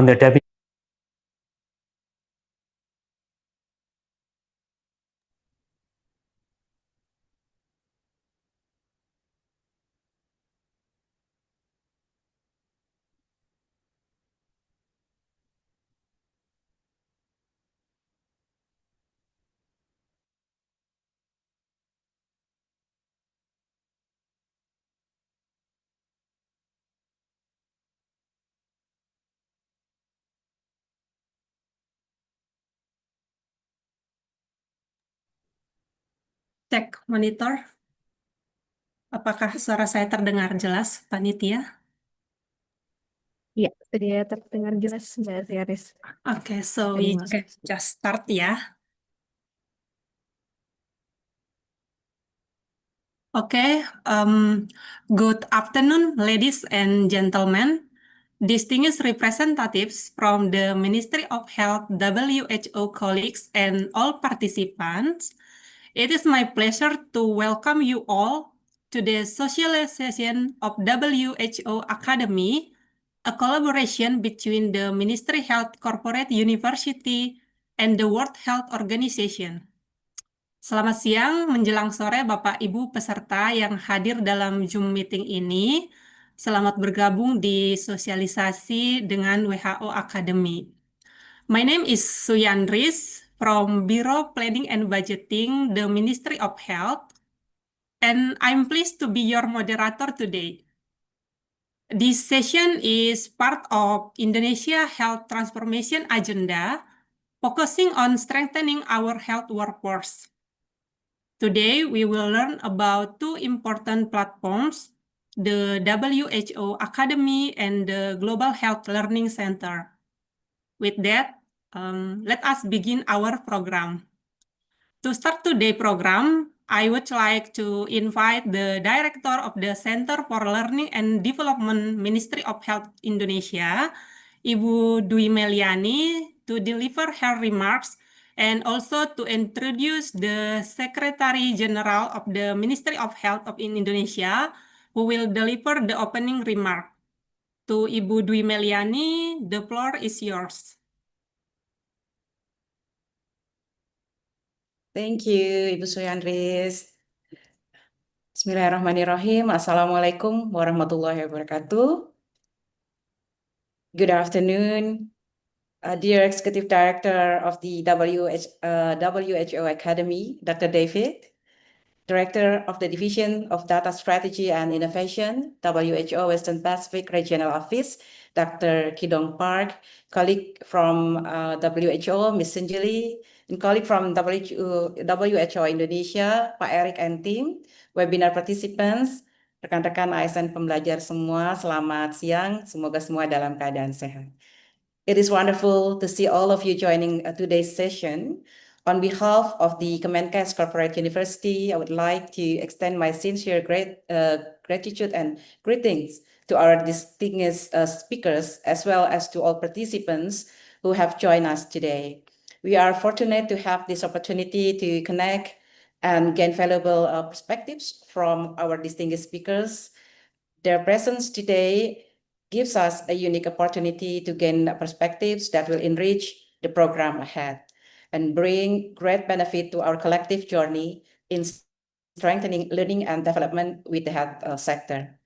On the deputy. Cek monitor. Apakah suara saya terdengar jelas, Panitia? Iya, sudah terdengar jelas, Mbak Riaris. Okay, so we can just start ya. Okay, good afternoon, ladies and gentlemen, distinguished representatives from the Ministry of Health, WHO colleagues, and all participants. It is my pleasure to welcome you all to the socialization of WHO Academy, a collaboration between the Ministry Health Corporate University and the World Health Organization. Selamat siang menjelang sore Bapak Ibu peserta yang hadir dalam Zoom meeting ini. Selamat bergabung di sosialisasi dengan WHO Academy. My name is Suyandris from Bureau Planning and Budgeting, the Ministry of Health, and I'm pleased to be your moderator today. This session is part of Indonesia Health Transformation Agenda, focusing on strengthening our health workforce. Today, we will learn about two important platforms, the WHO Academy and the Global Health Learning Center. With that, let us begin our program. To start today's program, I would like to invite the Director of the Center for Learning and Development, Ministry of Health Indonesia, Ibu Dwi Meliani, to deliver her remarks and also to introduce the Secretary General of the Ministry of Health of Indonesia, who will deliver the opening remark. To Ibu Dwi Meliani, the floor is yours. Thank you, Ibu Suyandris. Bismillahirrahmanirrahim. Assalamualaikum warahmatullahi wabarakatuh. Good afternoon, dear Executive Director of the WHO Academy, Dr. David, Director of the Division of Data Strategy and Innovation, WHO Western Pacific Regional Office, Dr. Kidong Park, colleague from WHO, Ms. Sinjili, and colleague from WHO Indonesia, Pak Erik and team, webinar participants, rekan-rekan ASN pembelajar semua, selamat siang, semoga semua dalam keadaan sehat. It is wonderful to see all of you joining today's session. On behalf of the Kemenkes Corporate University, I would like to extend my sincere gratitude and greetings to our distinguished speakers, as well as to all participants who have joined us today. We are fortunate to have this opportunity to connect and gain valuable perspectives from our distinguished speakers. Their presence today gives us a unique opportunity to gain perspectives that will enrich the program ahead and bring great benefit to our collective journey in strengthening learning and development with the health sector.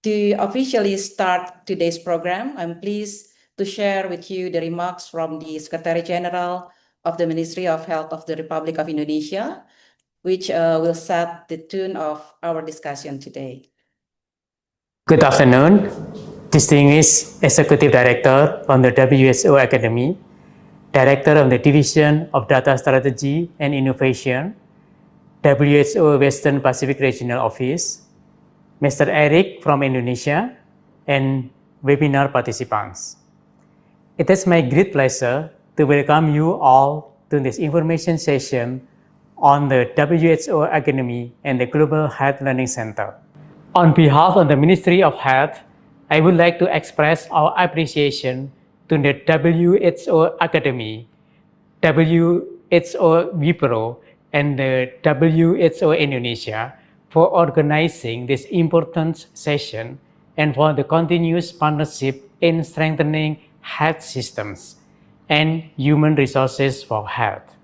To officially start today's program, I'm pleased to share with you the remarks from the Secretary General of the Ministry of Health of the Republic of Indonesia, which will set the tone of our discussion today. Good afternoon, distinguished Executive Director from the WHO Academy, Director of the Division of Data Strategy and Innovation, WHO Western Pacific Regional Office, Mr. Erik from Indonesia, and webinar participants. It is my great pleasure to welcome you all to this information session on the WHO Academy and the Global Health Learning Center. On behalf of the Ministry of Health, I would like to express our appreciation to the WHO Academy, WHO Wipro, and the WHO Indonesia for organizing this important session and for the continuous partnership in strengthening health systems and human resources for health.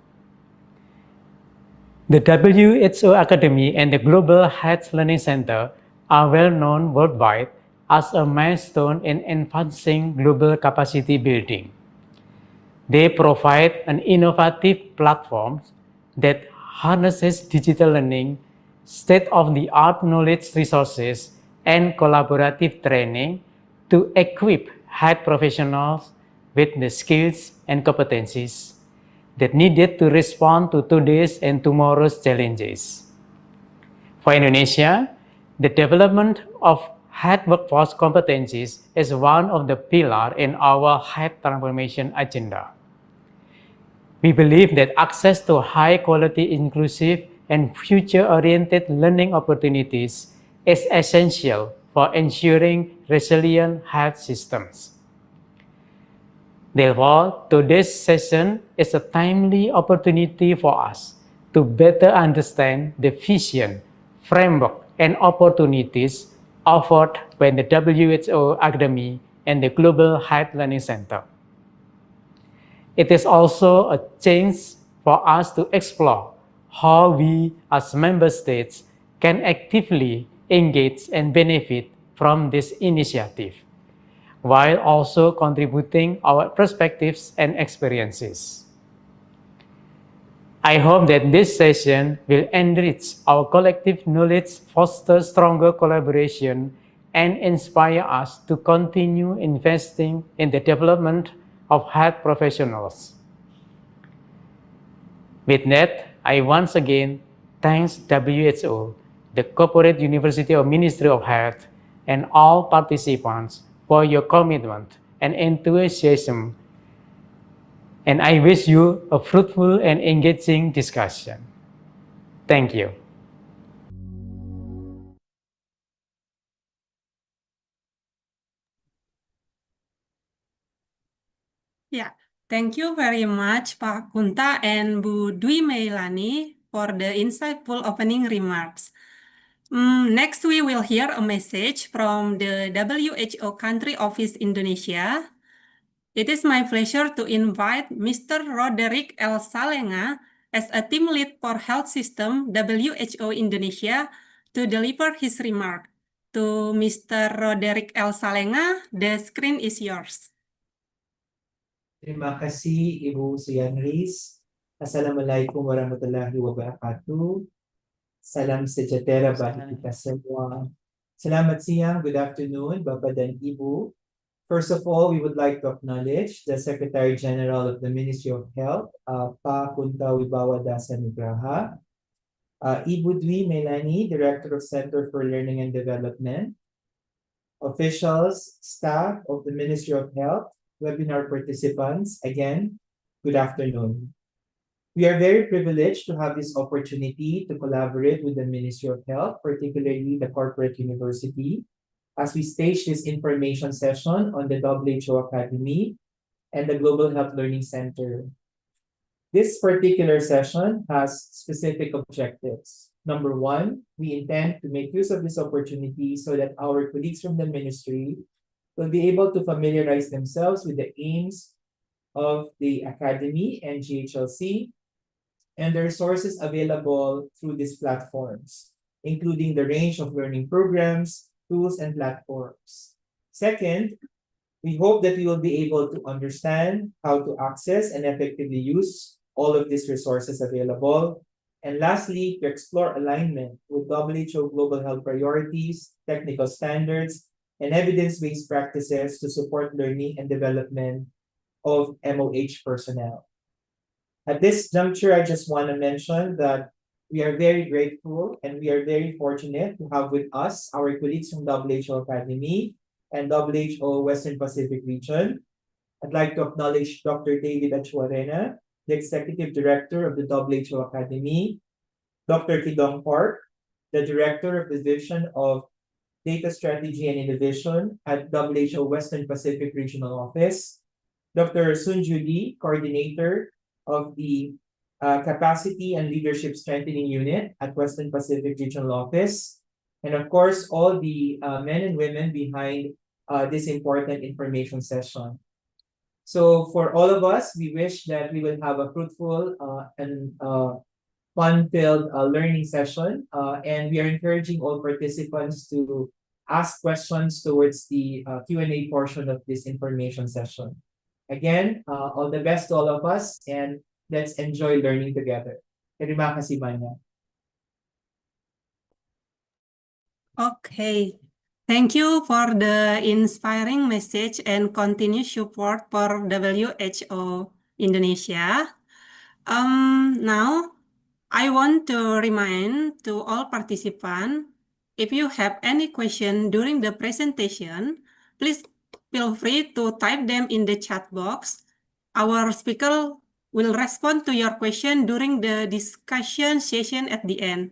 The WHO Academy and the Global Health Learning Center are well known worldwide as a milestone in advancing global capacity building. They provide an innovative platform that harnesses digital learning, state-of-the-art knowledge resources, and collaborative training to equip health professionals with the skills and competencies that needed to respond to today's and tomorrow's challenges. For Indonesia, the development of health workforce competencies is one of the pillars in our health transformation agenda. We believe that access to high-quality, inclusive, and future-oriented learning opportunities is essential for ensuring resilient health systems. Therefore, today's session is a timely opportunity for us to better understand the vision, framework, and opportunities offered by the WHO Academy and the Global Health Learning Center. It is also a chance for us to explore how we as member states can actively engage and benefit from this initiative, while also contributing our perspectives and experiences. I hope that this session will enrich our collective knowledge, foster stronger collaboration, and inspire us to continue investing in the development of health professionals. With that, I once again thank WHO, the Corporate University of Ministry of Health, and all participants for your commitment and enthusiasm, and I wish you a fruitful and engaging discussion. Thank you. Yeah, thank you very much, Pak Kunta and Bu Dwi Meilani, for the insightful opening remarks. Next, we will hear a message from the WHO Country Office Indonesia. It is my pleasure to invite Mr. Roderick L. Salenga as a team lead for Health System WHO Indonesia to deliver his remark. To Mr. Roderick L. Salenga, the screen is yours. Terima kasih Ibu Suyan Riz. Assalamualaikum warahmatullahi wabarakatuh. Salam sejahtera bagi kita semua. Selamat siang, good afternoon, Bapak dan Ibu. First of all, we would like to acknowledge the Secretary General of the Ministry of Health, Pak Kunta Wibawa Dasa Nugraha, Ibu Dwi Melani, Director of Center for Learning and Development, officials, staff of the Ministry of Health, webinar participants, again, good afternoon. We are very privileged to have this opportunity to collaborate with the Ministry of Health, particularly the Corporate University, as we stage this information session on the WHO Academy and the Global Health Learning Center. This particular session has specific objectives. Number one, we intend to make use of this opportunity so that our colleagues from the ministry will be able to familiarize themselves with the aims of the Academy and GHLC and the resources available through these platforms, including the range of learning programs, tools, and platforms. Second, we hope that we will be able to understand how to access and effectively use all of these resources available. And lastly, to explore alignment with WHO global health priorities, technical standards, and evidence-based practices to support learning and development of MOH personnel. At this juncture, I just want to mention that we are very grateful and we are very fortunate to have with us our colleagues from WHO Academy and WHO Western Pacific Region. I'd like to acknowledge Dr. David Achuarena, the Executive Director of the WHO Academy, Dr. Kidong Park, the Director of the Division of Data Strategy and Innovation at WHO Western Pacific Regional Office, Dr. Sunju Lee, Coordinator of the Capacity and Leadership Strengthening Unit at Western Pacific Regional Office, and of course, all the men and women behind this important information session. So for all of us, we wish that we will have a fruitful and fun-filled learning session, and we are encouraging all participants to ask questions towards the Q&A portion of this information session. Again, all the best to all of us, and let's enjoy learning together. Terima kasih banyak. Okay, thank you for the inspiring message and continued support for WHO Indonesia. Now, I want to remind to all participants, if you have any question during the presentation, please feel free to type them in the chat box. Our speaker will respond to your question during the discussion session at the end.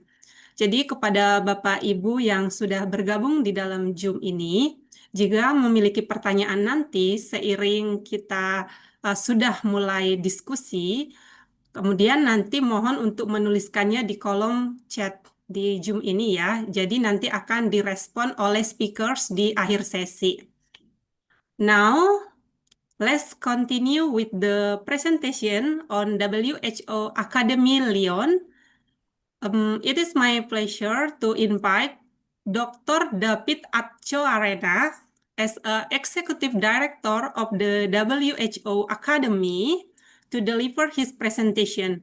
Jadi kepada Bapak Ibu yang sudah bergabung di dalam Zoom ini, jika memiliki pertanyaan nanti seiring kita sudah mulai diskusi, kemudian nanti mohon untuk menuliskannya di kolom chat di Zoom ini ya. Jadi nanti akan direspon oleh speakers di akhir sesi. Now, let's continue with the presentation on WHO Academy Lyon. It is my pleasure to invite Dr. David Achuarena as Executive Director of the WHO Academy to deliver his presentation.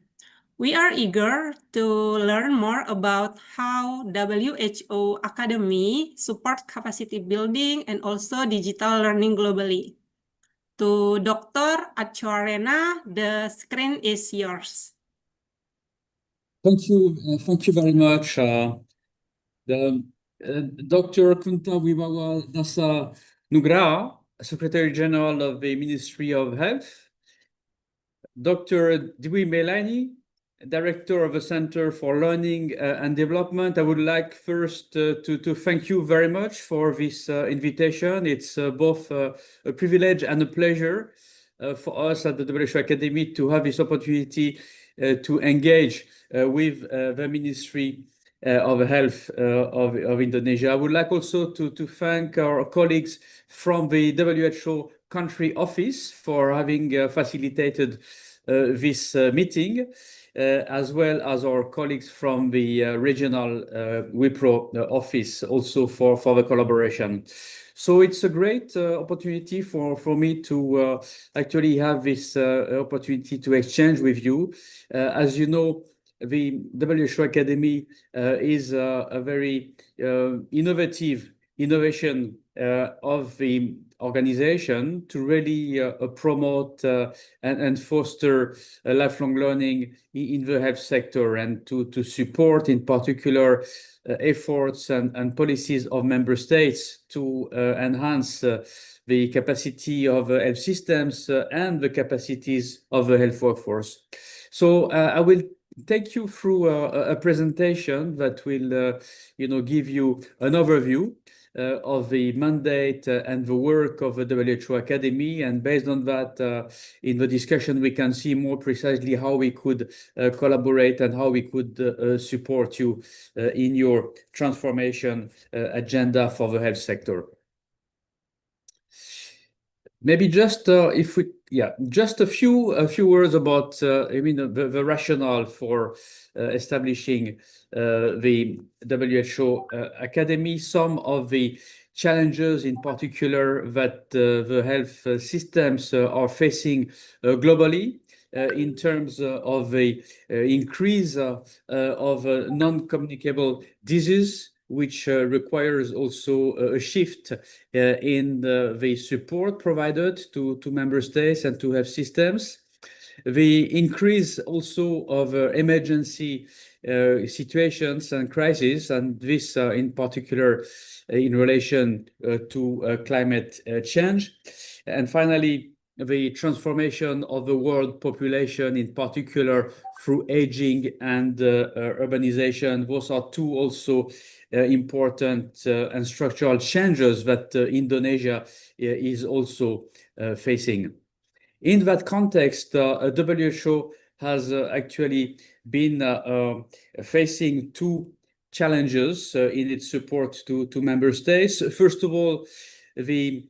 We are eager to learn more about how WHO Academy support capacity building and also digital learning globally. To Dr. Achuarena, the screen is yours. Thank you very much. Dr. Kunta Wibawa Dasa Nugraha, Secretary General of the Ministry of Health, Dr. Dwi Melani, Director of the Center for Learning and Development. I would like first to thank you very much for this invitation. It's both a privilege and a pleasure for us at the WHO Academy to have this opportunity to engage with the Ministry of Health of Indonesia. I would like also to thank our colleagues from the WHO country office for having facilitated this meeting, as well as our colleagues from the regional WIPRO office also for the collaboration. So it's a great opportunity for me to actually have this opportunity to exchange with you. As you know, the WHO Academy is a very innovation of the organization to really promote and foster lifelong learning in the health sector, and to support in particular efforts and policies of member states to enhance the capacity of health systems and the capacities of the health workforce. So I will take you through a presentation that will give you an overview of the mandate and the work of the WHO Academy, and based on that, in the discussion we can see more precisely how we could collaborate and how we could support you in your transformation agenda for the health sector. Maybe just just a few words about the rationale for establishing the WHO Academy. Some of the challenges in particular that the health systems are facing globally in terms of the increase of non-communicable disease, which requires also a shift in the support provided to member states and to health systems. The increase also of emergency situations and crises, and this in particular in relation to climate change. And finally, the transformation of the world population, in particular through aging and urbanization. Those are two also important and structural changes that Indonesia is also facing. In that context, WHO has actually been facing two challenges in its support to member states. First of all, the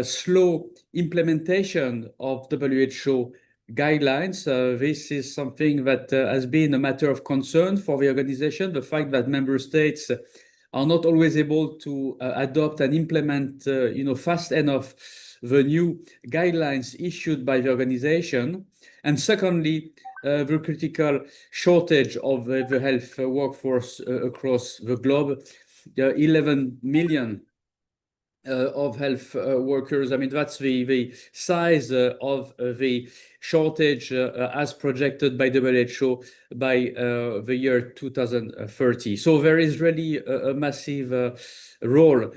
slow implementation of WHO guidelines. This is something that has been a matter of concern for the organization. The fact that member states are not always able to adopt and implement, fast enough the new guidelines issued by the organization. And secondly, the critical shortage of the health workforce across the globe. 11 million of health workers. I mean, that's the size of the shortage as projected by WHO by the year 2030. So there is really a massive role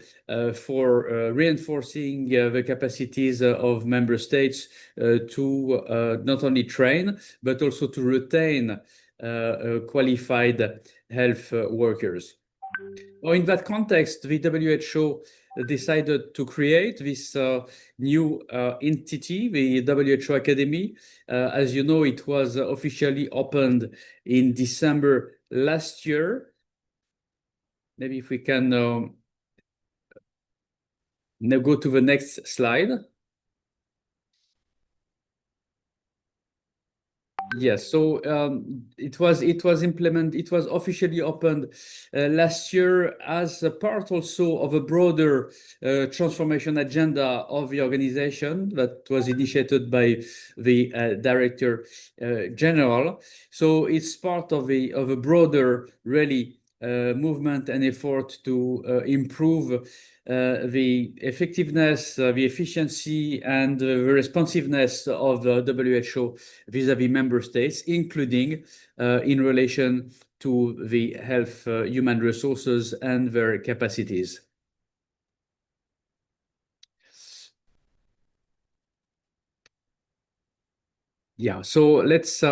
for reinforcing the capacities of member states to not only train, but also to retain qualified health workers. Well, in that context, the WHO decided to create this new entity, the WHO Academy. As you know, it was officially opened in December last year. Maybe if we can now go to the next slide. Yes, so it was officially opened last year as a part also of a broader transformation agenda of the organization that was initiated by the Director General. So it's part of a broader really movement and effort to improve the effectiveness, the efficiency, and the responsiveness of the WHO vis-à-vis member states, including in relation to the health human resources and their capacities. Yeah, so let's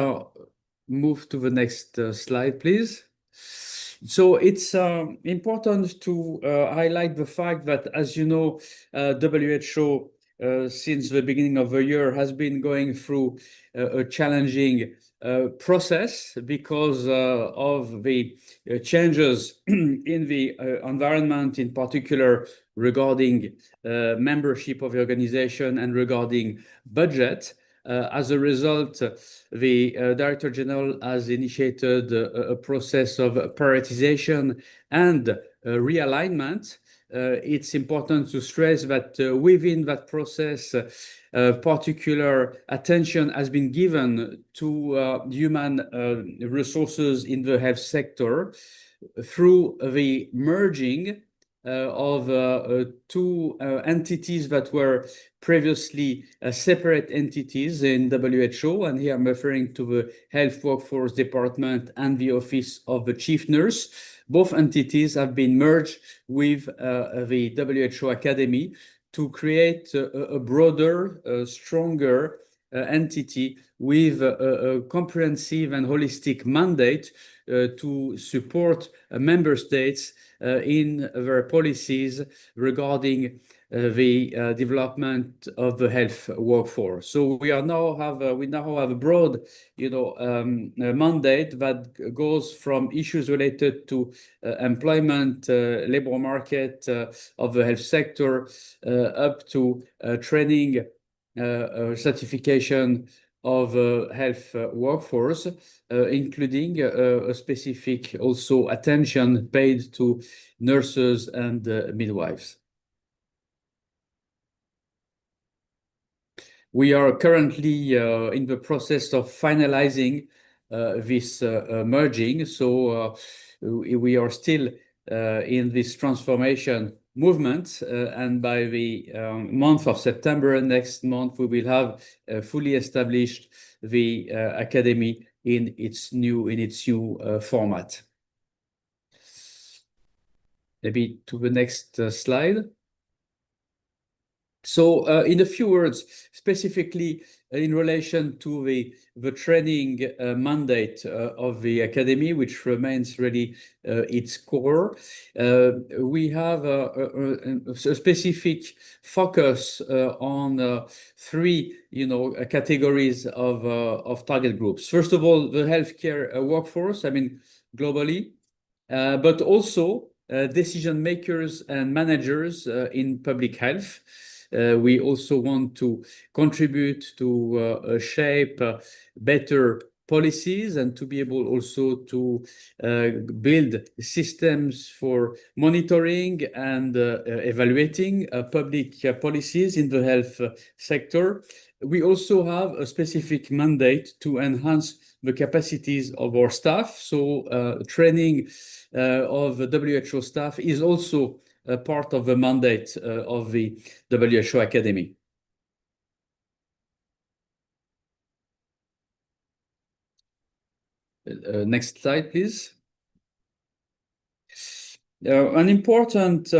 move to the next slide, please. So it's important to highlight the fact that, as you know, WHO since the beginning of the year has been going through a challenging process because of the changes in the environment, in particular regarding membership of the organization and regarding budget. As a result, the Director General has initiated a process of prioritization and realignment. It's important to stress that within that process, particular attention has been given to human resources in the health sector through the merging of two entities that were previously separate entities in WHO, and here I'm referring to the Health Workforce Department and the Office of the Chief Nurse. Both entities have been merged with the WHO Academy to create a broader, stronger entity with a comprehensive and holistic mandate to support member states in their policies regarding the development of the health workforce. So we now have a broad, mandate that goes from issues related to employment, labor market of the health sector, up to training, certification of health workforce, including a specific also attention paid to nurses and midwives. We are currently in the process of finalizing this merging, so we are still in this transformation movement, and by the month of September next month, we will have fully established the academy in its new format. Maybe to the next slide. So in a few words, specifically in relation to the training mandate of the Academy, which remains really its core, we have a specific focus on three categories of target groups. First of all, the healthcare workforce, globally, but also decision makers and managers in public health. We also want to contribute to shape better policies and to be able also to build systems for monitoring and evaluating public policies in the health sector. We also have a specific mandate to enhance the capacities of our staff. So training of the WHO staff is also a part of the mandate of the WHO Academy. Next slide, please. An important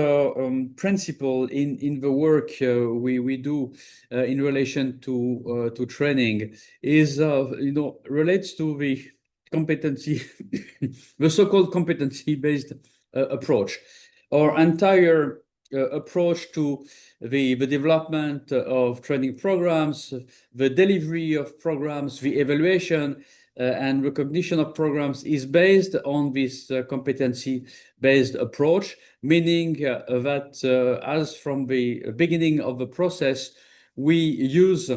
principle in the work we do in relation to training is relates to the competency, the so-called competency-based approach. Our entire approach to the development of training programs, the delivery of programs, the evaluation and recognition of programs is based on this competency-based approach, meaning that as from the beginning of the process, we use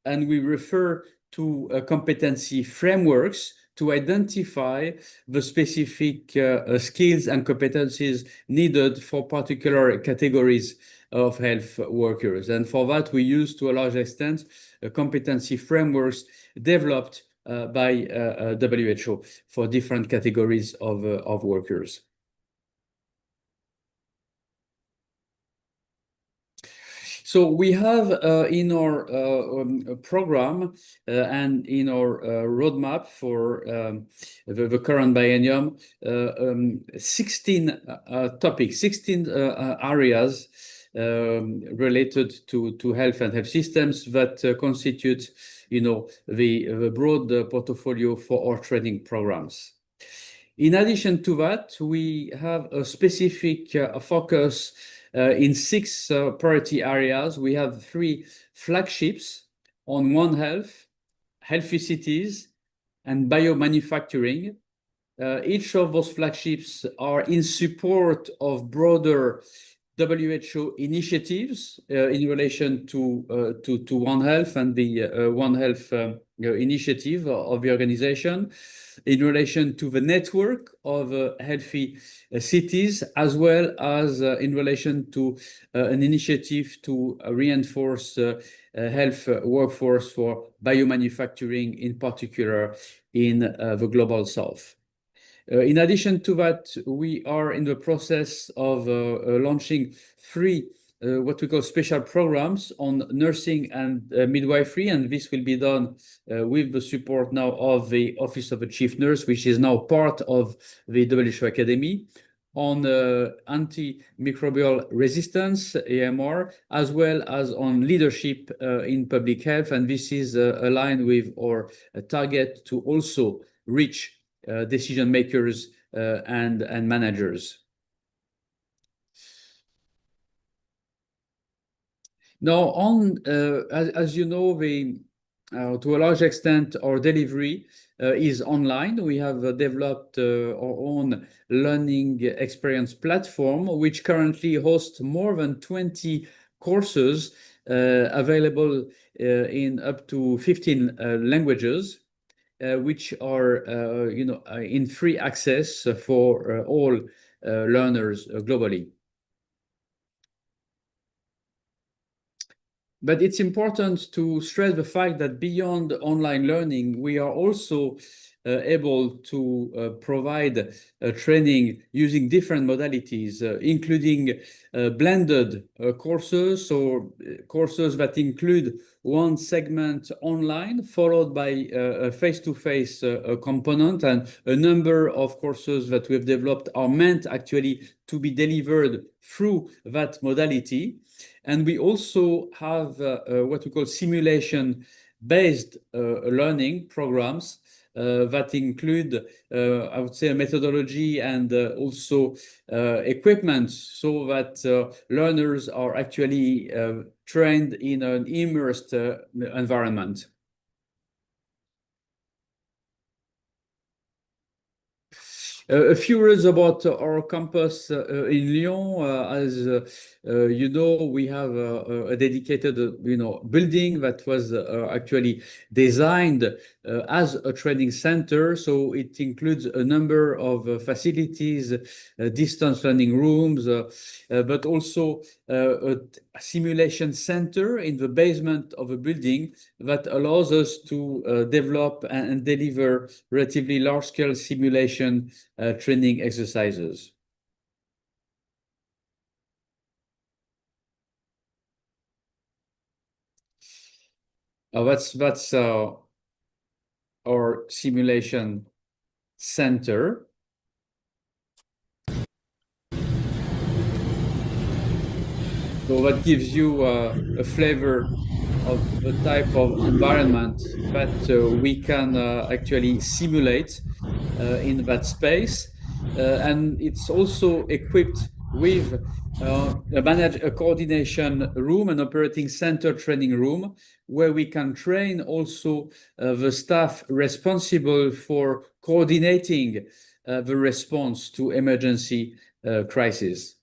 and we refer to competency frameworks to identify the specific skills and competencies needed for particular categories of health workers. And for that, we use, to a large extent, competency frameworks developed by WHO for different categories of workers. So we have in our program and in our roadmap for the current biennium 16 topics, 16 areas related to health and health systems that constitute, the broad portfolio for our training programs. In addition to that, we have a specific focus in 6 priority areas. We have 3 flagships on One Health, Healthy Cities, and Biomanufacturing. Each of those flagships are in support of broader WHO initiatives in relation to One Health and the One Health initiative of the organization, in relation to the network of healthy cities, as well as in relation to an initiative to reinforce health workforce for biomanufacturing, in particular in the Global South. In addition to that, we are in the process of launching 3 what we call special programs on nursing and midwifery, and this will be done with the support now of the Office of the Chief Nurse, which is now part of the WHO Academy, on antimicrobial resistance, AMR, as well as on leadership in public health. And this is aligned with our target to also reach decision makers and managers. Now, as you know, to a large extent, our delivery is online. We have developed our own learning experience platform, which currently hosts more than 20 courses available in up to 15 languages. Which are, in free access for all learners globally. But it's important to stress the fact that beyond online learning, we are also able to provide training using different modalities, including blended courses, or courses that include one segment online, followed by a face-to-face component. And a number of courses that we've developed are meant actually to be delivered through that modality. And we also have what we call simulation-based learning programs that include, I would say, a methodology and also equipment, so that learners are actually trained in an immersed environment. A few words about our campus in Lyon. As you know, we have a dedicated, building that was actually designed as a training center. So it includes a number of facilities, distance learning rooms, but also a simulation center in the basement of a building that allows us to develop and deliver relatively large-scale simulation training exercises. That's our simulation center. So that gives you a flavor of the type of environment that we can actually simulate in that space. And it's also equipped with a coordination room, an operating center training room, where we can train also the staff responsible for coordinating the response to emergency crisis.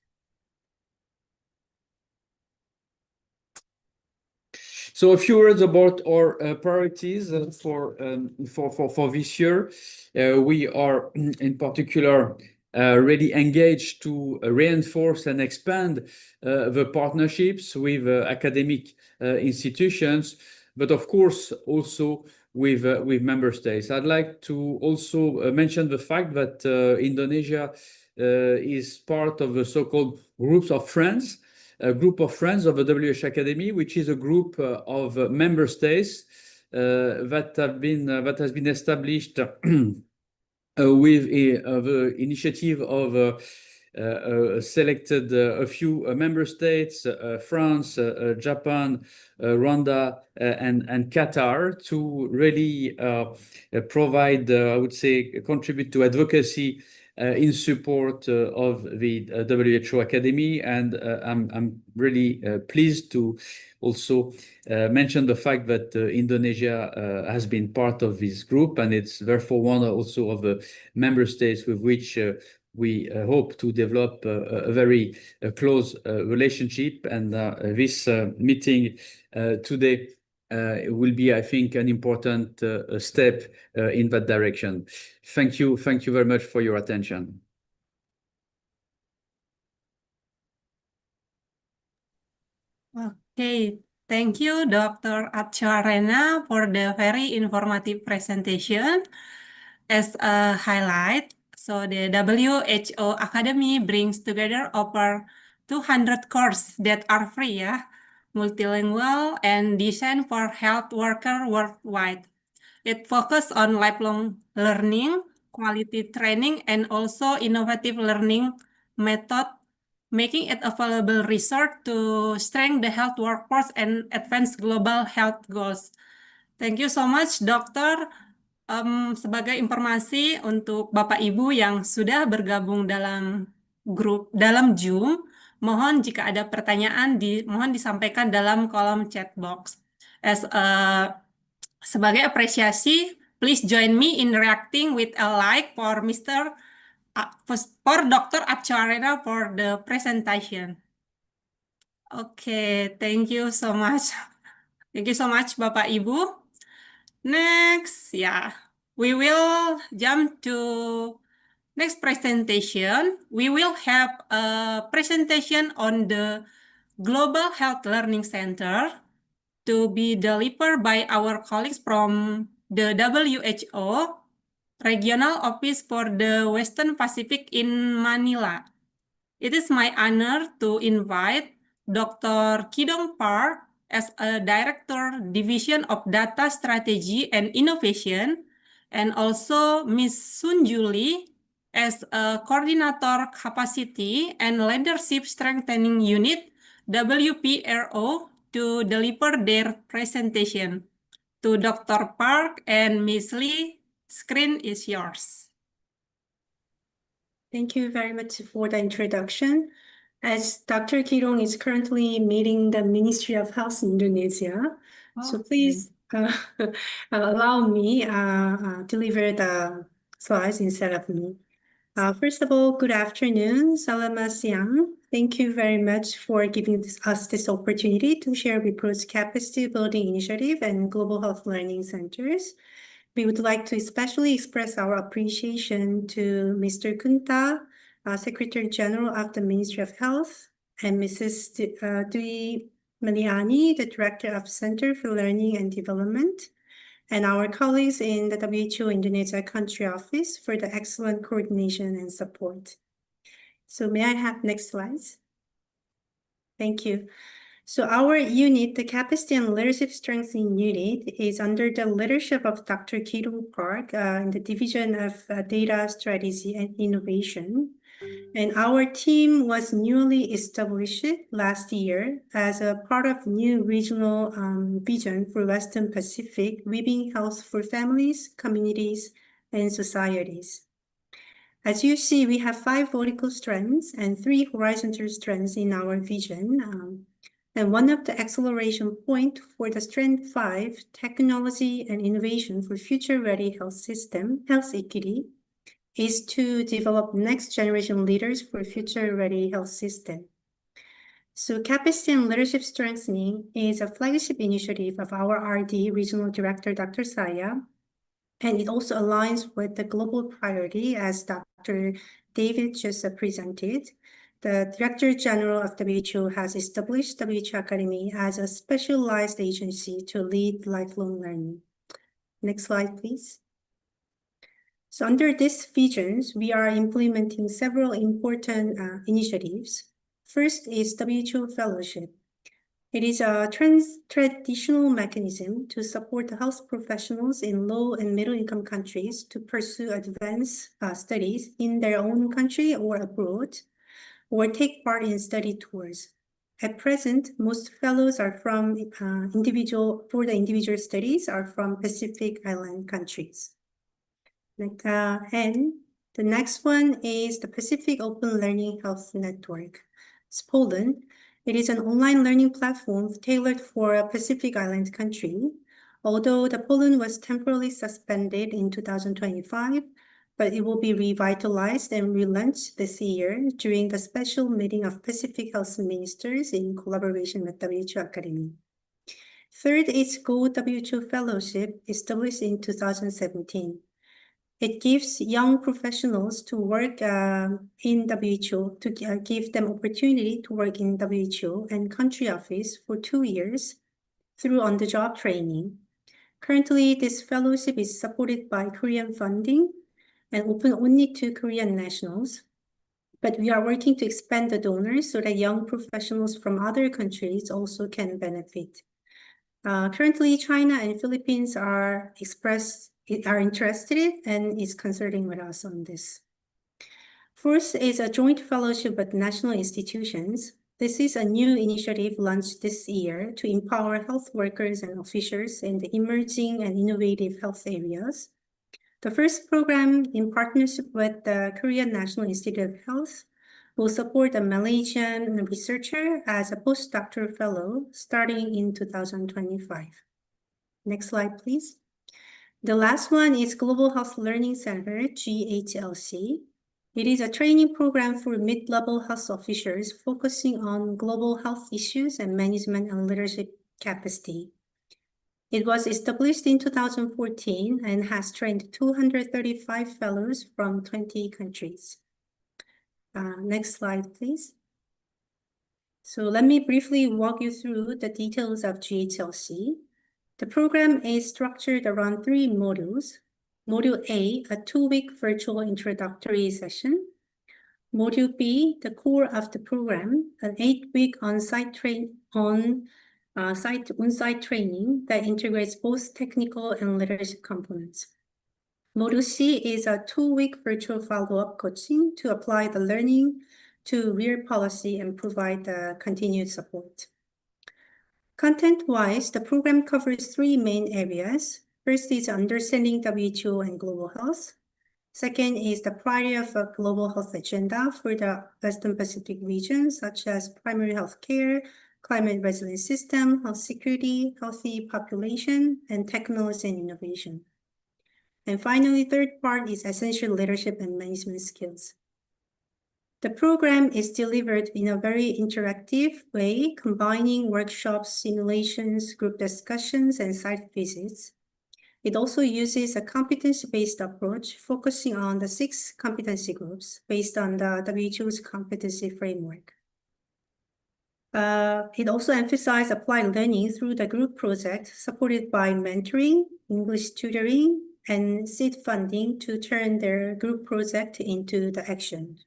So a few words about our priorities for this year. We are in particular really engaged to reinforce and expand the partnerships with academic institutions, but of course also with member states. I'd like to also mention the fact that Indonesia is part of the so-called groups of friends. A group of friends of the WHO Academy, which is a group of member states that has been established with the initiative of selected a few member states, France, Japan, Rwanda, and Qatar, to really provide, I would say, contribute to advocacy in support of the WHO Academy, and I'm really pleased to also mention the fact that Indonesia has been part of this group, and it's therefore one also of the member states with which we hope to develop a very close relationship. And this meeting today will be, I think, an important step in that direction. Thank you very much for your attention. Okay, thank you, Dr. Achuarena, for the very informative presentation. As a highlight, so the WHO Academy brings together over 200 courses that are free, multilingual, and designed for health workers worldwide. It focuses on lifelong learning, quality training, and also innovative learning method, making it available resource to strengthen the health workforce and advance global health goals. Thank you so much, Dokter. Sebagai informasi untuk Bapak Ibu yang sudah bergabung dalam grup dalam Zoom, mohon jika ada pertanyaan mohon disampaikan dalam kolom chat box. Sebagai apresiasi, please join me in reacting with a like for Dr. Achuarena for the presentation. Okay, thank you so much. Thank you so much, Bapak Ibu. Next, we will jump to next presentation. We will have a presentation on the Global Health Learning Center to be delivered by our colleagues from the WHO Regional Office for the Western Pacific in Manila. It is my honor to invite Dr. Kidong Park as a Director, Division of Data Strategy and Innovation, and also Ms. Sunju Lee as a Coordinator, Capacity and Leadership Strengthening Unit, WPRO, to deliver their presentation. To Dr. Park and Ms. Lee, screen is yours. Thank you very much for the introduction. As Dr. Kidong is currently meeting the Ministry of Health in Indonesia, so please allow me deliver the slides instead of me. First of all, good afternoon, Selamat siang. Thank you very much for giving us this opportunity to share Wipro's capacity building initiative and global health learning centers. We would like to especially express our appreciation to Mr. Kunta, Secretary General of the Ministry of Health, and Mrs. Dwi Meliani, the Director of Center for Learning and Development, and our colleagues in the WHO Indonesia Country Office for the excellent coordination and support. So may I have next slides? Thank you. So our unit, the Capacity and Leadership Strengthening Unit, is under the leadership of Dr. Kidong Park in the Division of Data Strategy and Innovation. And our team was newly established last year as a part of new regional vision for Western Pacific, weaving health for families, communities, and societies. As you see, we have 5 vertical strands and 3 horizontal strands in our vision. And one of the acceleration point for the strand 5, technology and innovation for future-ready health system, health equity, is to develop next generation leaders for future-ready health system. So Capacity and Leadership Strengthening is a flagship initiative of our RD Regional Director, Dr. Saya, and it also aligns with the global priority as Dr. David just presented. The Director General of WHO has established WHO Academy as a specialized agency to lead lifelong learning. Next slide, please. So under these visions, we are implementing several important initiatives. First is WHO Fellowship. It is a traditional mechanism to support health professionals in low and middle income countries to pursue advanced studies in their own country or abroad, or take part in study tours. At present, most fellows are from individual studies are from Pacific Island countries. And The next one is the Pacific Open Learning Health Network. It's Poland. It is an online learning platform tailored for a Pacific Island country. Although the Poland was temporarily suspended in 2025, but it will be revitalized and relaunched this year during the special meeting of Pacific Health Ministers in collaboration with WHO Academy. Third is Go WHO Fellowship, established in 2017. It gives young professionals to work in WHO, to give them opportunity to work in WHO and country office for 2 years through on-the-job training. Currently, this fellowship is supported by Korean funding and open only to Korean nationals. But we are working to expand the donors so that young professionals from other countries also can benefit. Currently, China and Philippines are interested and is consulting with us on this. First is a joint fellowship with national institutions. This is a new initiative launched this year to empower health workers and officials in the emerging and innovative health areas. The first program, in partnership with the Korean National Institute of Health, will support a Malaysian researcher as a postdoctoral fellow starting in 2025. Next slide, please. The last one is Global Health Learning Center, GHLC. It is a training program for mid-level health officials focusing on global health issues and management and leadership capacity. It was established in 2014 and has trained 235 fellows from 20 countries. Next slide, please. So let me briefly walk you through the details of GHLC. The program is structured around 3 modules. Module A, a 2-week virtual introductory session. Module B, the core of the program, an 8-week on-site training that integrates both technical and leadership components. Module C is a 2-week virtual follow-up coaching to apply the learning to real policy and provide continued support. Content-wise, the program covers 3 main areas. First is understanding WHO and global health. Second is the priority of a global health agenda for the Western Pacific region, such as primary health care, climate resilient system, health security, healthy population, and technology and innovation. And finally, third part is essential leadership and management skills. The program is delivered in a very interactive way, combining workshops, simulations, group discussions, and site visits. It also uses a competency-based approach, focusing on the 6 competency groups based on the WHO's competency framework. It also emphasizes applied learning through the group project, supported by mentoring, English tutoring, and seed funding to turn their group project into the action.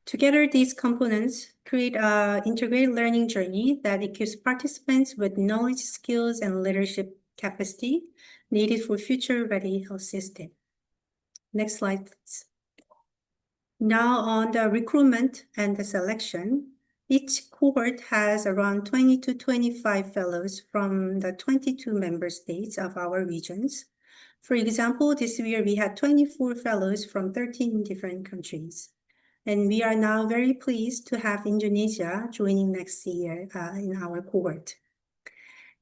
Together, these components create an integrated learning journey that equips participants with knowledge, skills, and leadership capacity needed for future-ready health system. Next slide, please. Now on the recruitment and the selection, each cohort has around 20 to 25 fellows from the 22 member states of our regions. For example, this year we had 24 fellows from 13 different countries. And we are now very pleased to have Indonesia joining next year in our cohort.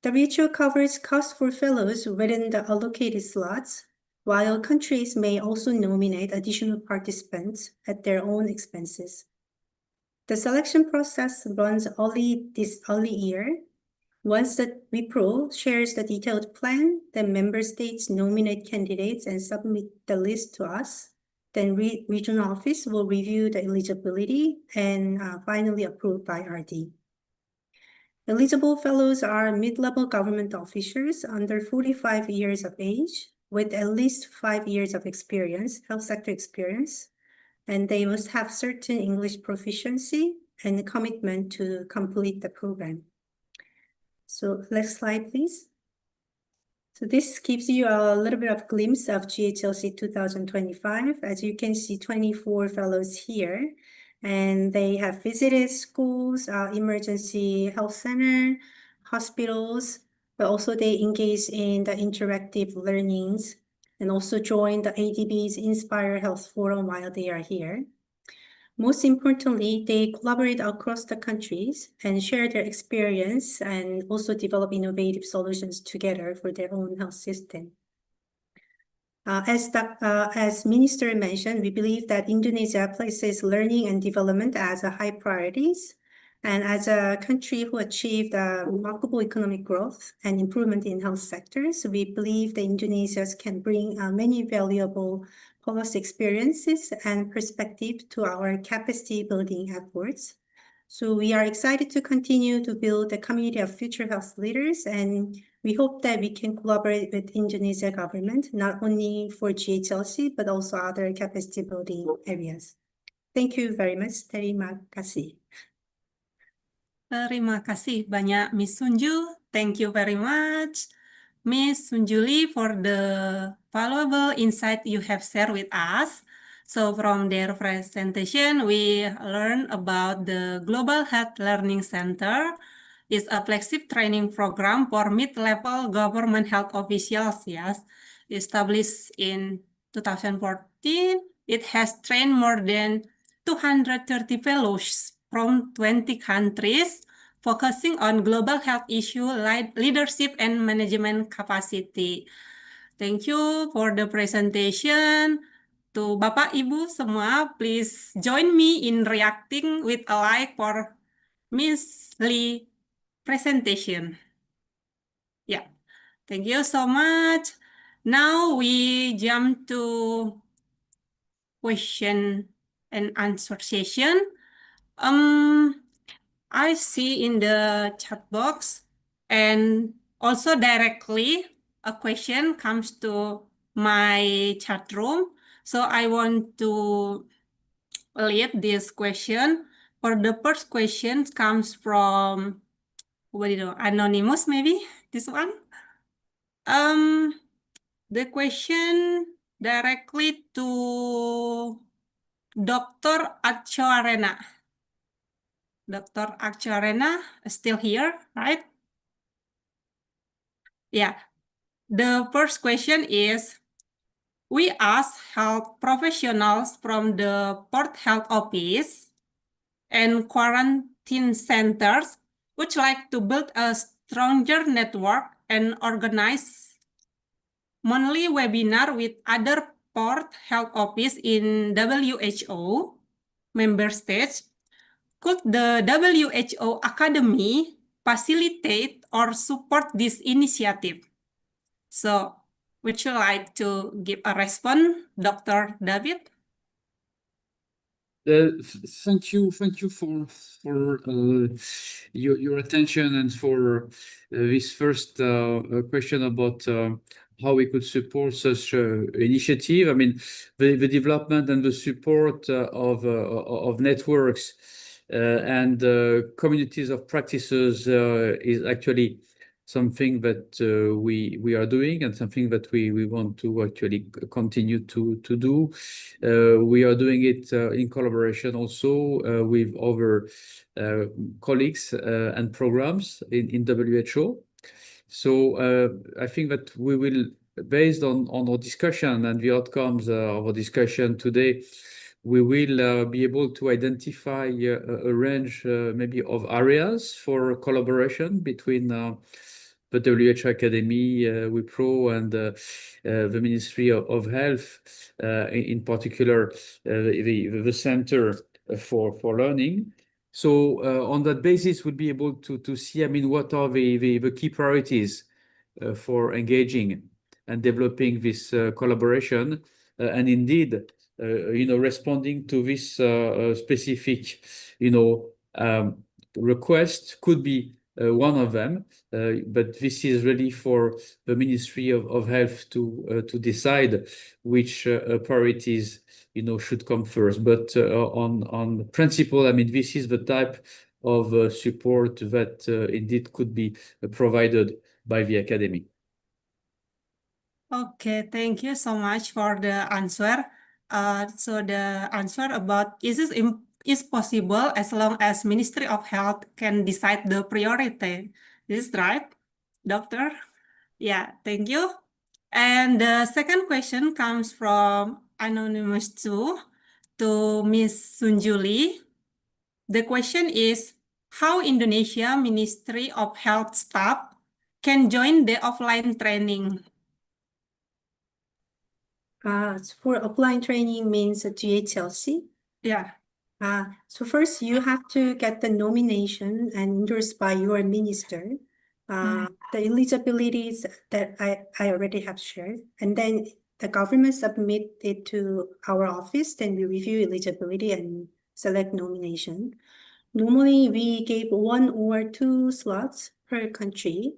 WHO covers cost for fellows within the allocated slots, while countries may also nominate additional participants at their own expenses. The selection process runs this year. Once the WIPRO shares the detailed plan, then member states nominate candidates and submit the list to us. Then regional office will review the eligibility and finally approved by RD. Eligible fellows are mid-level government officials under 45 years of age with at least 5 years of experience, health sector experience, and they must have certain English proficiency and commitment to complete the program. So next slide, please. So this gives you a little bit of glimpse of GHLC 2025. As you can see, 24 fellows here, and they have visited schools, emergency health center, hospitals, but also they engage in the interactive learnings and also join the ADB's Inspire Health Forum while they are here. Most importantly, they collaborate across the countries and share their experience and also develop innovative solutions together for their own health system. As Minister mentioned, we believe that Indonesia places learning and development as a high priorities. And as a country who achieved remarkable economic growth and improvement in health sectors, we believe that Indonesia can bring many valuable policy experiences and perspective to our capacity building efforts. So we are excited to continue to build a community of future health leaders, and we hope that we can collaborate with Indonesia government, not only for GHLC, but also other capacity building areas. Thank you very much. Terima kasih. Terima kasih banyak Miss Sunju. Thank you very much, Miss Sunjuli, for the valuable insight you have shared with us. So from their presentation, we learned about the Global Health Learning Center. It's a flagship training program for mid-level government health officials, yes, established in 2014. It has trained more than 230 fellows from 20 countries, focusing on global health issues like leadership and management capacity. Thank you for the presentation. To Bapak Ibu semua, please join me in reacting with a like for Miss Lee presentation. Yeah, thank you so much. Now we jump to question and answer session. I see in the chat box and also directly a question comes to my chat room. So I want to lead this question. For the first question comes from anonymous, maybe this one. The question directly to Dr. Achoarena. Dr. Achoarena is still here, right? Yeah. The first question is, we ask health professionals from the Port Health Office and quarantine centers would like to build a stronger network and organize monthly webinar with other Port Health Office in WHO member states. Could the WHO Academy facilitate or support this initiative? So, would you like to give a response, Dr. David? Thank you for your attention and for this first question about how we could support such initiative. I mean, the development and the support of networks and communities of practices is actually something that we are doing and something that we want to actually continue to do. We are doing it in collaboration also with other colleagues and programs in WHO. So I think that we will, based on our discussion and the outcomes of our discussion today, we will be able to identify a range maybe of areas for collaboration between the WHO Academy, WIPRO, and the Ministry of Health, in particular the Center for Learning. So on that basis, we'll be able to see, I mean, what are the key priorities for engaging and developing this collaboration, and indeed, responding to this specific, request could be one of them, but this is really for the Ministry of Health to decide which priorities should come first. But on principle, I mean, this is the type of support that indeed could be provided by the Academy. Okay, thank you so much for the answer. So the answer about is possible as long as Ministry of Health can decide the priority. This is right, Doctor? Yeah, thank you. And the second question comes from Anonymous 2 to Ms. Sunjuli. The question is, how Indonesia Ministry of Health staff can join the offline training? For offline training means GHLC. Yeah. So first you have to get the nomination and endorsed by your minister. The eligibilities that I already have shared, and then the government submit it to our office, then we review eligibility and select nomination. Normally, we gave 1 or 2 slots per country,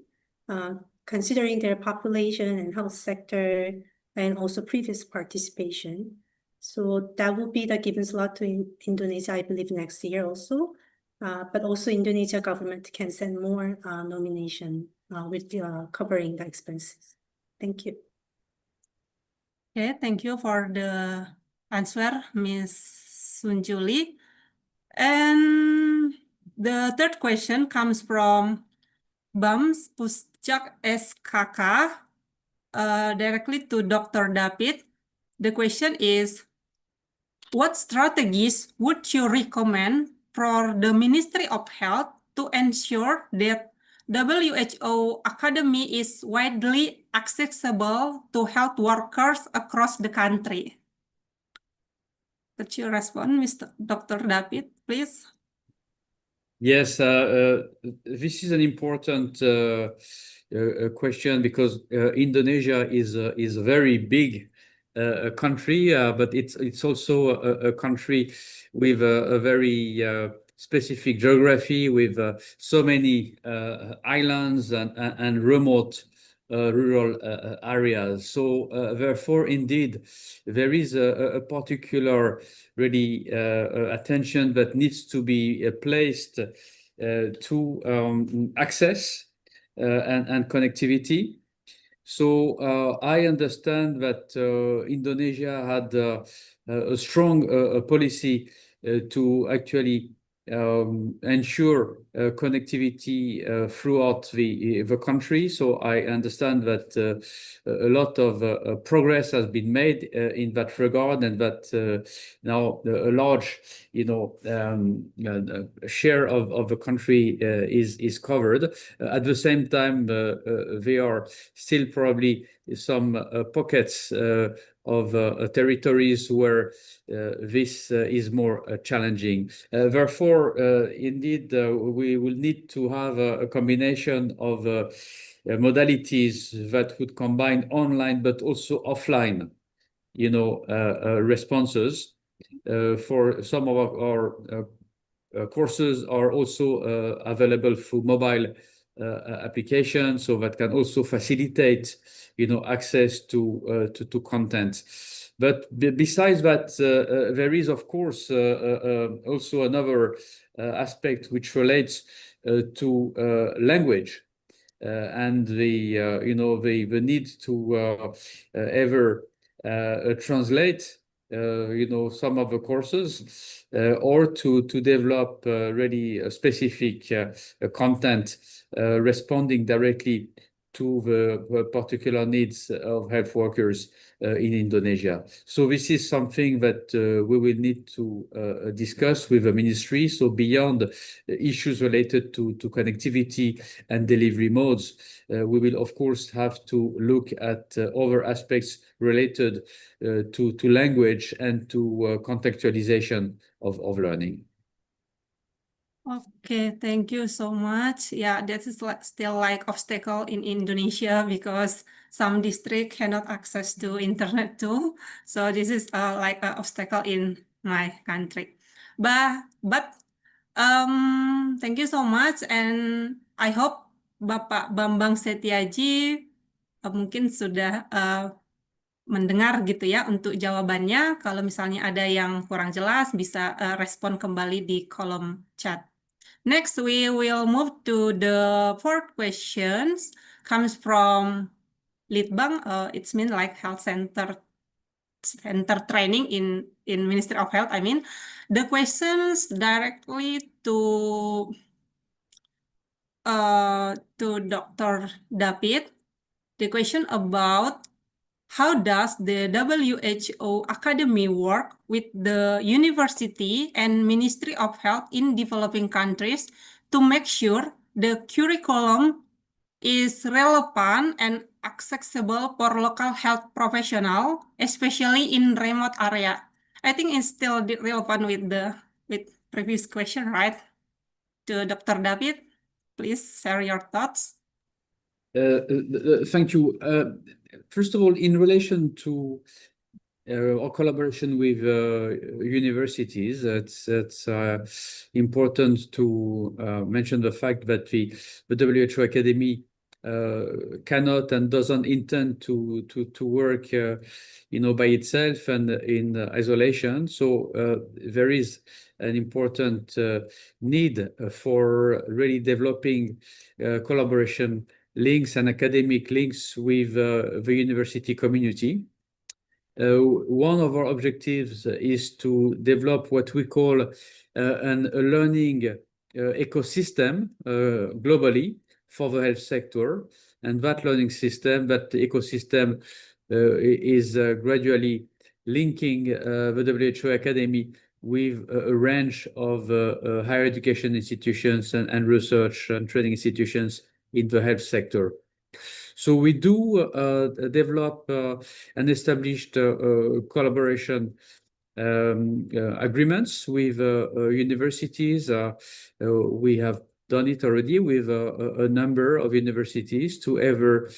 considering their population and health sector, and also previous participation. So that will be the given slot to Indonesia, I believe, next year also. But also Indonesia government can send more nomination with covering the expenses. Thank you. Okay, thank you for the answer, Ms. Sunjuli. And the third question comes from Bams Puschak SKK, directly to Dr. David. The question is, what strategies would you recommend for the Ministry of Health to ensure that WHO Academy is widely accessible to health workers across the country? Could you respond, Mr. Dr. David, please? Yes, this is an important question because Indonesia is a very big country, but it's also a country with a very specific geography, with so many islands and remote rural areas. So therefore, indeed, there is a particular really attention that needs to be placed to access and connectivity. So I understand that Indonesia had a strong policy to actually ensure connectivity throughout the country. So I understand that a lot of progress has been made in that regard, and that now a large, share of the country is covered. At the same time, there are still probably some pockets of territories where this is more challenging. Therefore, indeed, we will need to have a combination of modalities that would combine online but also offline, responses. For some of our courses are also available through mobile applications, so that can also facilitate, access to content. But besides that, there is, of course, also another aspect which relates to language and the need to ever translate some of the courses or to develop really specific content responding directly to the particular needs of health workers in Indonesia. So this is something that we will need to discuss with the ministry. So beyond issues related to connectivity and delivery modes, we will of course have to look at other aspects related to language and to contextualization of learning. Okay, thank you so much. Yeah, that is still like obstacle in Indonesia because some district cannot access to internet too. So this is like an obstacle in my country. But thank you so much, and I hope Bapak Bambang Setiaji mungkin sudah mendengar gitu ya untuk jawabannya. Kalau misalnya ada yang kurang jelas bisa respon kembali di kolom chat. Next, we will move to the fourth questions. Comes from Litbang. It's mean like health center training in Ministry of Health. I mean, the questions directly to Dr. David. The question about how does the WHO Academy work with the university and Ministry of Health in developing countries to make sure the curriculum is relevant and accessible for local health professional, especially in remote area? I think it's still relevant with previous question, right? To Dr. David, please share your thoughts. Thank you. First of all, in relation to our collaboration with universities, it's important to mention the fact that the WHO Academy cannot and doesn't intend to work, by itself and in isolation. So there is an important need for really developing collaboration links and academic links with the university community. One of our objectives is to develop what we call a learning ecosystem globally for the health sector. And that learning system, that ecosystem is gradually linking the WHO Academy with a range of higher education institutions and research and training institutions in the health sector. So we do develop and established collaboration agreements with universities. We have done it already with a number of universities to ever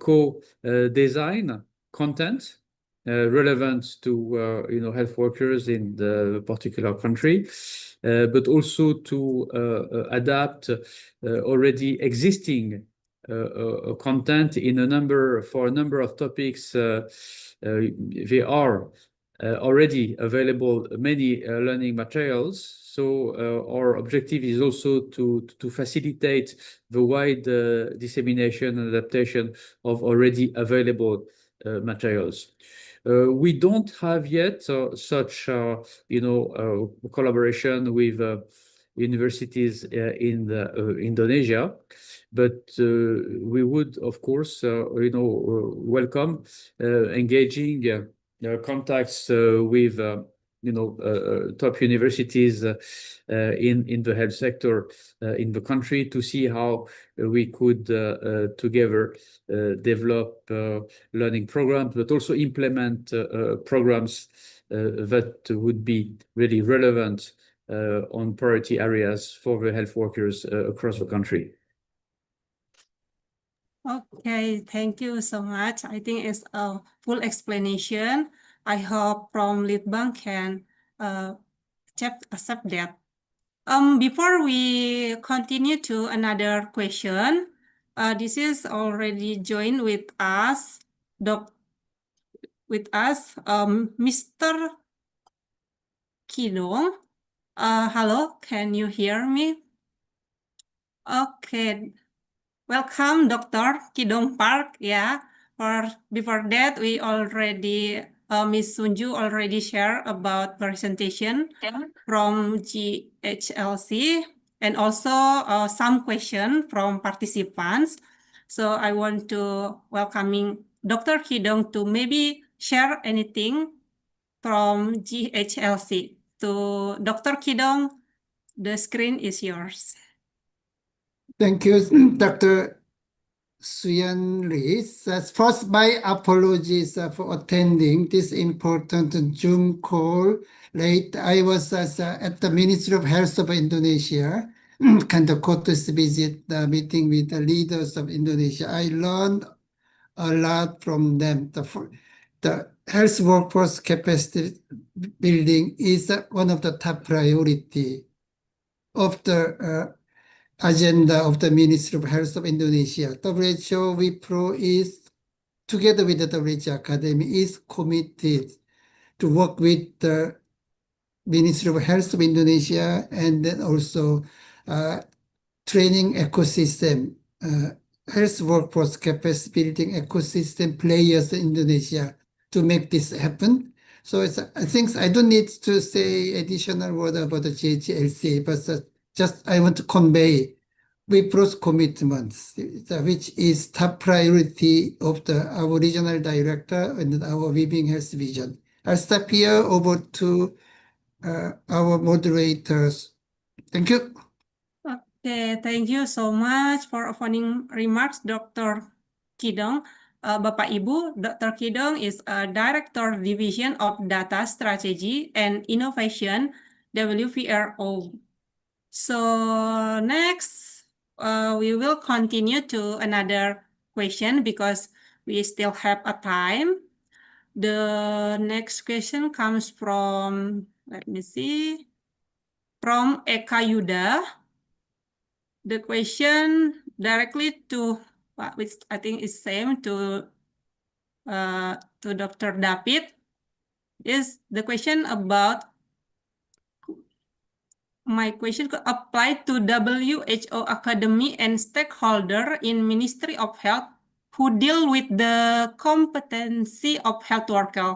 co-design content relevant to health workers in the particular country, but also to adapt already existing content for a number of topics. There are already available many learning materials. So our objective is also to facilitate the wide dissemination and adaptation of already available materials. We don't have yet such collaboration with universities in Indonesia, but we would, of course, welcome engaging contacts with top universities in the health sector in the country to see how we could together develop learning programs, but also implement programs that would be really relevant on priority areas for the health workers across the country. Okay, thank you so much. I think it's a full explanation. I hope from Litbang can accept that. Before we continue to another question, this is already joined with us, Mr. Kidong. Hello, can you hear me? Okay. Welcome, Dr. Kidong Park. Yeah. Before that, we already Ms. Sunju already shared about presentation from GHLC and also some question from participants. So I want to welcoming Dr. Kidong to maybe share anything from GHLC. To Dr. Kidong, the screen is yours. Thank you, Dr. Suyan Lee. First, my apologies for attending this important Zoom call late. I was at the Ministry of Health of Indonesia, kind of courtesy visit the meeting with the leaders of Indonesia. I learned a lot from them. The health workforce capacity building is one of the top priority of the agenda of the Ministry of Health of Indonesia. WHO WIPRO is, together with the WHO Academy, is committed to work with the Ministry of Health of Indonesia and then also training ecosystem, health workforce capacity building ecosystem players in Indonesia to make this happen. So I think I don't need to say additional word about the GHLC, but just I want to convey Wipro's commitments, which is top priority of our regional director and our Weaving Health vision. I'll stop here. Over to our moderators. Thank you. Okay, thank you so much for opening remarks, Dr. Kidong. Bapak Ibu, Dr. Kidong is a Director Division of Data Strategy and Innovation, WVRO. So next, we will continue to another question because we still have a time. The next question comes from, let me see, from Eka Yuda. The question directly to, which I think is same to Dr. David, is the question about, my question could apply to WHO Academy and stakeholder in Ministry of Health who deal with the competency of health worker.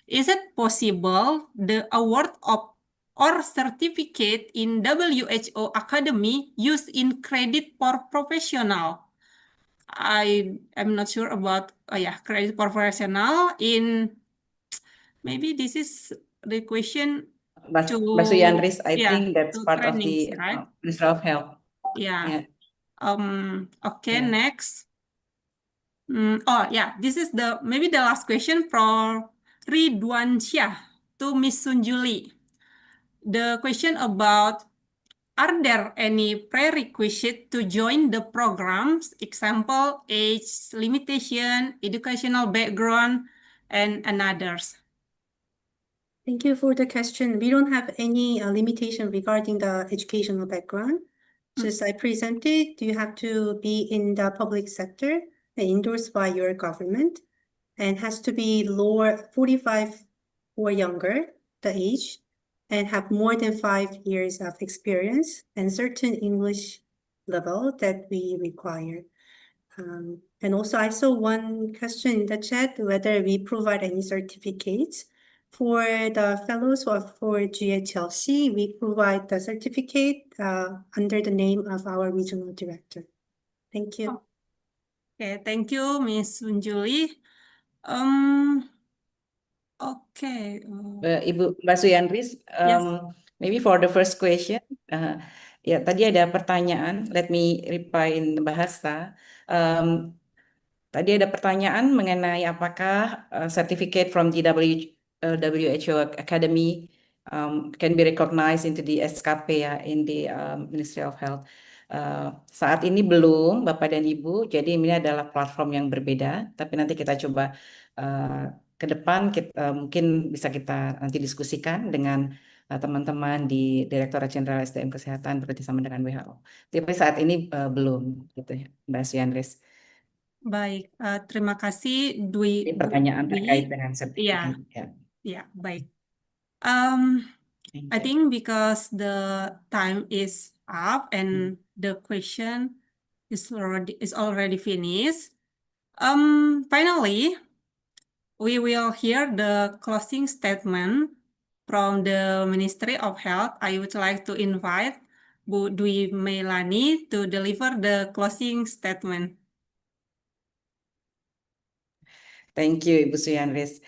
Is it possible the award of or certificate in WHO Academy used in credit for professional? I am not sure about, credit for professional in, maybe this is the question Mbak to, Suyandris, I yeah, think that's to part of trainings, the right? Ministry of Health. Yeah. Yeah. Okay, Yeah. next. Oh, yeah, this is maybe the last question from Ridwan Syah to Miss Sunjuli. The question about, are there any prerequisites to join the programs? Example, age limitation, educational background, and others. Thank you for the question. We don't have any limitation regarding the educational background. Just I presented, you have to be in the public sector and endorsed by your government, and has to be lower 45 or younger, the age, and have more than 5 years of experience and certain English level that we require. And also I saw one question in the chat, whether we provide any certificates. For the fellows or for GHLC, we provide the certificate under the name of our regional director. Thank you. Okay, thank you, Miss Sunjuli. Okay. Ibu Mbak Suyandris, Yes. maybe for the first question, ya tadi ada pertanyaan, let me reply in bahasa. Tadi ada pertanyaan mengenai apakah certificate from the WHO Academy can be recognized into the SKP ya, in the Ministry of Health. Saat ini belum, Bapak dan Ibu, jadi ini adalah platform yang berbeda, tapi nanti kita coba ke depan mungkin bisa kita nanti diskusikan dengan teman-teman di Direktorat Jenderal SDM Kesehatan bekerjasama dengan WHO. Tapi saat ini belum, gitu ya, Mbak Suyandris. Baik, terima kasih Dwi. Ini pertanyaan Dwi. terkait dengan sertifikat. Ya, baik. Thank I you. think because the time is up and the question is already finished. Finally, we will hear the closing statement from the Ministry of Health. I would like to invite Bu Dwi Meilani to deliver the closing statement. Thank you, Ibu Suyandris.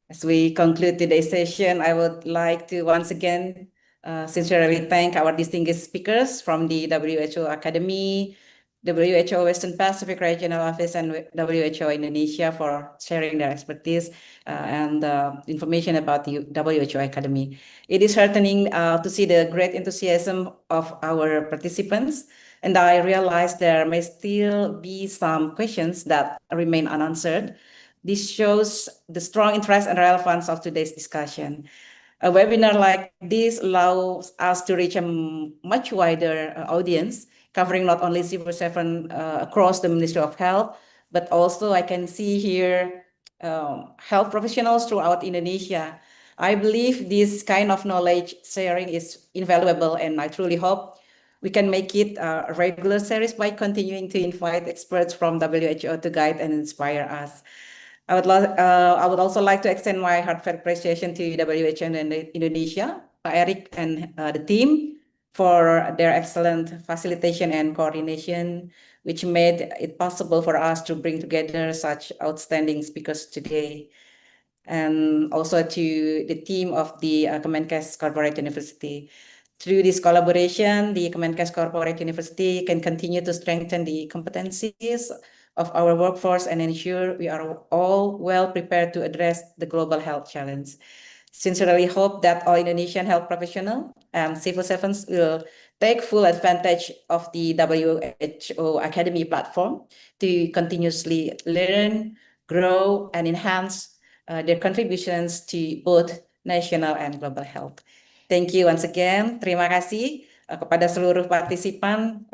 As we conclude today's session, I would like to once again sincerely thank our distinguished speakers from the WHO Academy, WHO Western Pacific Regional Office, and WHO Indonesia for sharing their expertise and information about the WHO Academy. It is heartening to see the great enthusiasm of our participants, and I realize there may still be some questions that remain unanswered. This shows the strong interest and relevance of today's discussion. A webinar like this allows us to reach a much wider audience, covering not only civil servants across the Ministry of Health, but also I can see here health professionals throughout Indonesia. I believe this kind of knowledge sharing is invaluable, and I truly hope we can make it a regular series by continuing to invite experts from WHO to guide and inspire us. I would also like to extend my heartfelt appreciation to WHO and Indonesia, Pak Erick and the team for their excellent facilitation and coordination, which made it possible for us to bring together such outstanding speakers today. And also to the team of the Kemenkes Corporate University. Through this collaboration, the Kemenkes Corporate University can continue to strengthen the competencies of our workforce and ensure we are all well prepared to address the global health challenge. Sincerely hope that all Indonesian health professionals and civil servants will take full advantage of the WHO Academy platform to continuously learn, grow, and enhance their contributions to both national and global health. Thank you once again. Terima kasih kepada seluruh partisipan.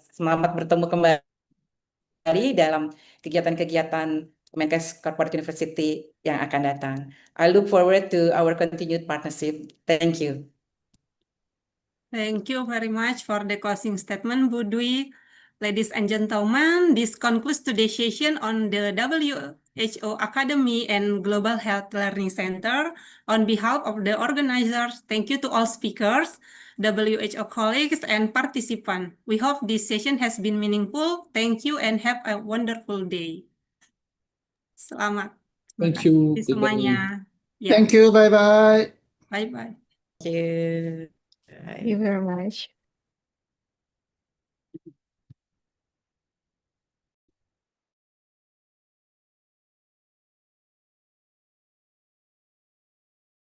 Selamat bertemu kembali dalam kegiatan-kegiatan Kemenkes Corporate University yang akan datang. I look forward to our continued partnership. Thank you. Thank you very much for the closing statement, Bu Dwi. Ladies and gentlemen, this concludes today's session on the WHO Academy and Global Health Learning Center. On behalf of the organizers, thank you to all speakers, WHO colleagues, and participants. We hope this session has been meaningful. Thank you and have a wonderful day. Selamat. Thank you. Terima kasih semuanya. Ya, Thank you. Bye bye. bye-bye. Thank you. Thank you very much.